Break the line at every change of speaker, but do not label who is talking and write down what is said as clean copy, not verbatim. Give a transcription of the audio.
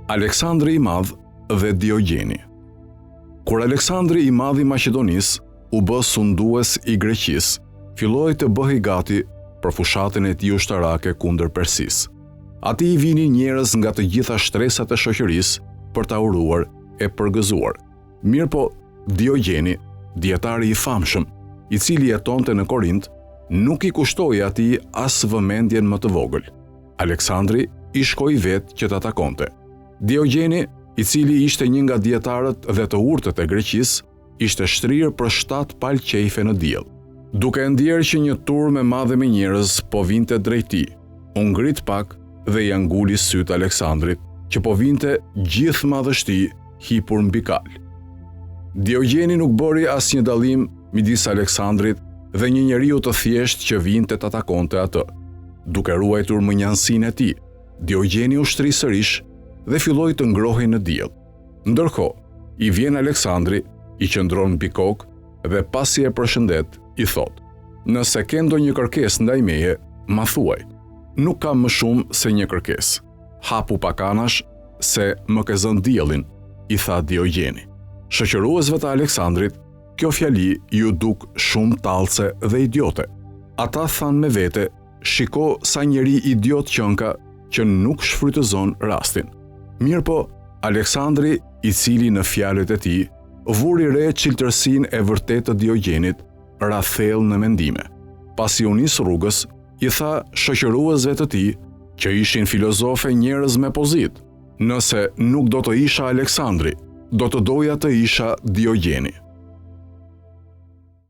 Aleksandri i Madh dhe Diogjeni. Kur Aleksandri i Madh i Maqedonisë u bë sundues i Greqisë, filloi të bëhej gati për fushatën e tij ushtarake kundër Persisë. Atij i vinin njerëz nga të gjitha shtresat e shoqërisë për ta uruar e përgëzuar. Mirpo Diogjeni, dietari i famshëm, i cili jetonte në Korint, nuk i kushtoi atij as vëmendjen më të vogël. Aleksandri i shkoi vetë që ta takonte. Diogjeni, i cili ishte një nga dietarët dhe të urtët e Greqisë, ishte shtrirë për 7 palë qejfe në diell. Duke ndjerë që një turm e madhe me njerëz po vinte drejt tij, u ngrit pak dhe ja nguli syt Aleksandrit, që po vinte gjithë madhështi hipur mbi kal. Diogjeni nuk bëri asnjë dallim midis Aleksandrit dhe një njeriu të thjeshtë që vinte ta takonte atë. Duke ruajtur mënjansinë e tij, Diogjeni u shtri sërish dhe filloi të ngrohej në diell. Ndërkohë, i vjen Aleksandri, i qëndron mbi kokë dhe pasi e përshëndet, i thot: "Nëse ke ndonjë kërkesë ndaj meje, ma thuaj. Nuk kam më shumë se një kërkesë. Hapu pak anash se më ke zënë diellin", i tha Diogjeni. Shoqëruesve të Aleksandrit, kjo fjali ju duk shumë tallëse dhe idiote. Ata thanë me vete: "Shiko sa njeri idiot qënka që nuk shfrytëzon rastin." Mirpo Aleksandri, i cili në fjalët e tij vuri re çiltërsinë e vërtetë të Diogjenit, ra thellë në mendime. Pasi u nis rrugës, i tha shoqëruesve të tij, që ishin filozofe njerëz me pozitë: "Nëse nuk do të isha Aleksandri, do të doja të isha Diogjeni."